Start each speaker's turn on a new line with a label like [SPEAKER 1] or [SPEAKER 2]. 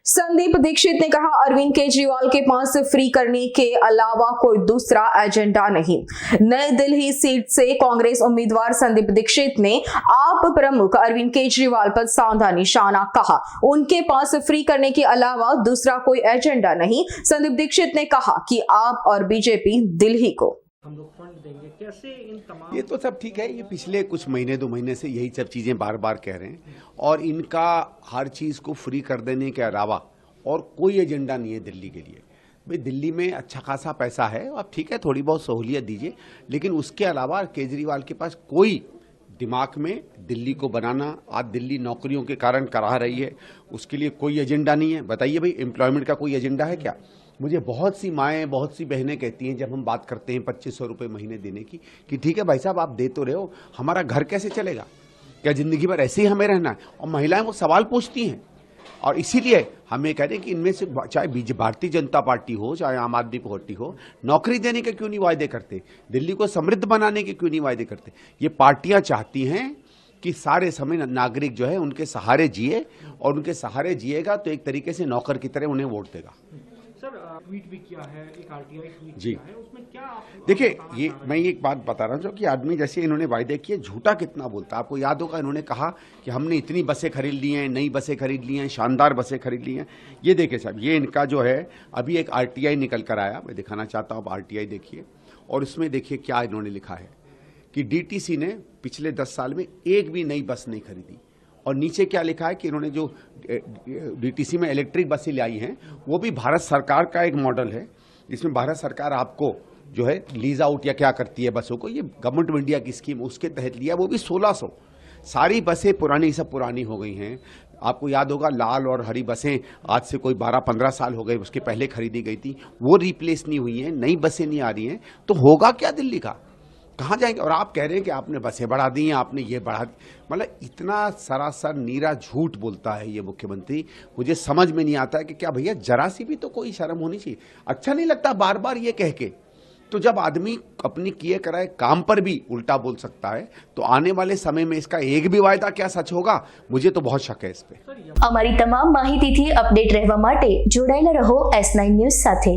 [SPEAKER 1] संदीप दीक्षित ने कहा, अरविंद केजरीवाल के पास फ्री करने के अलावा कोई दूसरा एजेंडा नहीं। नई दिल्ली सीट से कांग्रेस उम्मीदवार संदीप दीक्षित ने आप प्रमुख अरविंद केजरीवाल पर साधा निशाना कहा। उनके पास फ्री करने के अलावा दूसरा कोई एजेंडा नहीं। संदीप दीक्षित ने कहा कि आप और बीजेपी दिल्ली को
[SPEAKER 2] हम लोग फंड देंगे, कैसे इन तमाम।
[SPEAKER 3] ये तो सब ठीक है, ये पिछले कुछ महीने 2 महीने से यही सब चीजें बार बार कह रहे हैं और इनका हर चीज को फ्री कर देने के अलावा और कोई एजेंडा नहीं है दिल्ली के लिए। भाई दिल्ली में अच्छा खासा पैसा है, अब ठीक है थोड़ी बहुत सहूलियत दीजिए, लेकिन उसके अलावा केजरीवाल के पास कोई दिमाग में दिल्ली को बनाना, आज दिल्ली नौकरियों के कारण करा रही है, उसके लिए कोई एजेंडा नहीं है। बताइए भाई, एम्प्लॉयमेंट का कोई एजेंडा है क्या? मुझे बहुत सी माएँ, बहुत सी बहनें कहती हैं जब हम बात करते हैं 2500 रुपये महीने देने की, कि ठीक है भाई साहब आप दे तो रहे हो, हमारा घर कैसे चलेगा? क्या जिंदगी भर ऐसे ही हमें रहना है? और महिलाएं वो सवाल पूछती हैं और इसीलिए हमें कह रहे हैं कि इनमें से चाहे भारतीय जनता पार्टी हो, चाहे आम आदमी पार्टी हो, नौकरी देने के क्यों नहीं वायदे करते? दिल्ली को समृद्ध बनाने के क्यों नहीं वायदे करते? ये पार्टियां चाहती हैं कि सारे समय नागरिक जो है उनके सहारे जिए, और उनके सहारे जिएगा तो एक तरीके से नौकर की तरह उन्हें वोट देगा।
[SPEAKER 2] सर ट्वीट भी किया है, एक आरटीआई ट्वीट
[SPEAKER 3] जी
[SPEAKER 2] किया है, उसमें क्या
[SPEAKER 3] देखिए, ये मैं एक बात बता रहा हूँ कि आदमी जैसे इन्होंने वायदे किए, झूठा कितना बोलता है। आपको याद होगा इन्होंने कहा कि हमने इतनी बसें खरीद ली हैं, नई बसें खरीद ली हैं, शानदार बसें खरीद ली हैं। ये देखिए साहब, ये इनका जो है अभी एक आरटीआई निकल कर आया, मैं दिखाना चाहता हूँ। आप आरटीआई देखिए और उसमें देखिए क्या इन्होंने लिखा है कि डीटीसी ने पिछले 10 साल में एक भी नई बस नहीं खरीदी। और नीचे क्या लिखा है कि इन्होंने जो डीटीसी में इलेक्ट्रिक बसें लाई हैं वो भी भारत सरकार का एक मॉडल है, जिसमें भारत सरकार आपको जो है लीज आउट या क्या करती है बसों को, ये गवर्नमेंट ऑफ इंडिया की स्कीम, उसके तहत लिया, वो भी 1600। सारी बसें पुरानी, सब पुरानी हो गई हैं। आपको याद होगा लाल और हरी बसें आज से कोई 12-15 साल हो गए, उसके पहले खरीदी गई थी, वो रिप्लेस नहीं हुई हैं, नई बसें नहीं आ रही हैं। तो होगा क्या दिल्ली का? कहाँ जाएंगे? और आप कह रहे हैं कि आपने बसें बढ़ा दी हैं, आपने ये बढ़ा दी। मतलब इतना सरासर नीरा झूठ बोलता है ये मुख्यमंत्री। मुझे समझ में नहीं आता है कि क्या भैया जरा सी भी तो कोई शर्म होनी चाहिए। अच्छा नहीं लगता बार बार ये कह के? तो जब आदमी अपनी किए कराए काम पर भी उल्टा बोल सकता है, तो आने वाले समय में इसका एक भी वायदा क्या सच होगा? मुझे तो बहुत शक है इस पे।
[SPEAKER 4] અમારી તમામ માહિતીથી અપડેટ રહેવા માટે જોડાયેલા રહો S9 ન્યૂઝ સાથે।